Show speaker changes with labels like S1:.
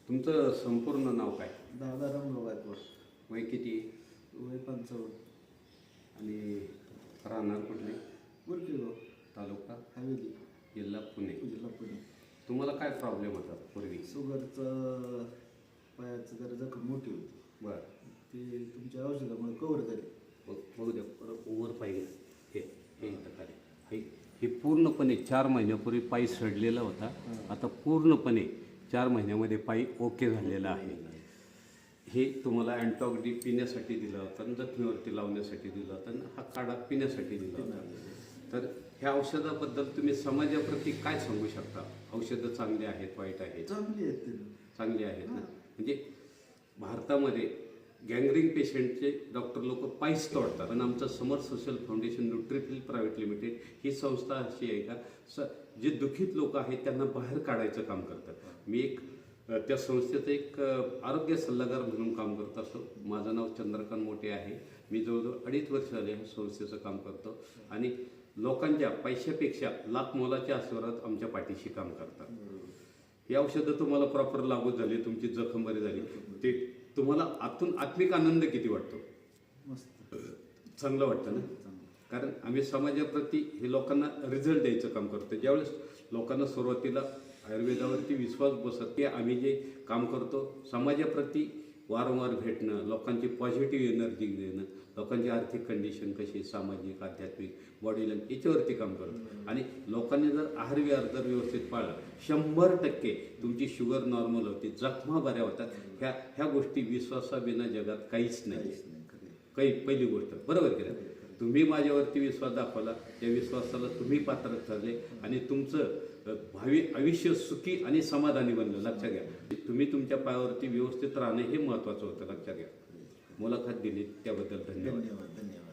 S1: तुमचं संपूर्ण नाव काय?
S2: दादा रामराव गायकवाड.
S1: वय किती?
S2: वय 55.
S1: आणि राहणार कुठले?
S2: गुरकीगाव
S1: तालुका
S2: हवेली
S1: जिल्हा पुणे.
S2: जिल्हा पुणे.
S1: तुम्हाला काय प्रॉब्लेम होता पूर्वी?
S2: शुगरचं पायाचं जरा जखम मोठी होती.
S1: बरं,
S2: ते तुमच्या औषधामुळे कव्हर झाली.
S1: बघू द्या. परत ओव्हर पाहिजे. हे इथं खाली. हे पूर्णपणे 4 महिन्यापूर्वी पायी सडलेला होता. आता पूर्णपणे 4 महिन्यामध्ये पायी ओके झालेला आहे. हे तुम्हाला अँटॉक डी पिण्यासाठी दिलं होतं आणि जखमीवरती लावण्यासाठी दिलं होतं आणि हा काढा पिण्यासाठी दिला होता. तर ह्या औषधाबद्दल तुम्ही समाजाप्रती काय सांगू शकता? औषधं चांगली आहेत, वाईट आहेत?
S2: चांगली आहेत ते.
S1: चांगली आहेत ना. म्हणजे भारतामध्ये गँग्रीन पेशंटचे डॉक्टर लोक पायीच तोडतात. पण आमचं समर सोशल फाउंडेशन न्यूट्रिफिल प्रायव्हेट लिमिटेड ही संस्था अशी आहे का जे दुःखित लोक आहेत त्यांना बाहेर काढायचं काम करतात. मी त्या संस्थेचं एक आरोग्य सल्लागार म्हणून काम करत असतो. माझं नाव चंद्रकांत मोठे आहे. मी जवळजवळ 2.5 वर्ष झाले ह्या संस्थेचं काम करतो आणि लोकांच्या पैशापेक्षा लाख मोलाच्या आशीर्वादात आमच्या पाठीशी काम करतात. ही औषधं तुम्हाला प्रॉपर लागू झाली, तुमची जखम बरी झाली, ते तुम्हाला आतून आत्मिक आनंद किती वाटतो?
S2: मस्त
S1: चांगलं वाटतं ना. कारण आम्ही समाजाप्रती हे लोकांना रिझल्ट द्यायचं काम करतो. ज्यावेळेस लोकांना सुरुवातीला आयुर्वेदावरती विश्वास बसत की आम्ही जे काम करतो समाजाप्रती वारंवार भेटणं, लोकांची पॉझिटिव्ह एनर्जी देणं, लोकांची आर्थिक कंडिशन कशी, सामाजिक, आध्यात्मिक, बॉडी लँग्वेज याच्यावरती काम करतो. आणि लोकांनी जर आहार विहार जर व्यवस्थित पाळला 100% तुमची शुगर नॉर्मल होते, जखमा बऱ्या होतात. ह्या गोष्टी विश्वासाविना जगात काहीच नाही. पहिली गोष्ट बरोबर केलं. तुम्ही माझ्यावरती विश्वास दाखवला, त्या विश्वासाला तुम्ही पात्र ठरले आणि तुमचं भावी आयुष्य सुखी आणि समाधानी बनलं. लक्षात घ्या. तुम्ही तुमच्या पायावरती व्यवस्थित राहणं हे महत्त्वाचं होतं. लक्षात घ्या. मुलाखत दिली त्याबद्दल धन्यवाद.
S2: धन्यवाद.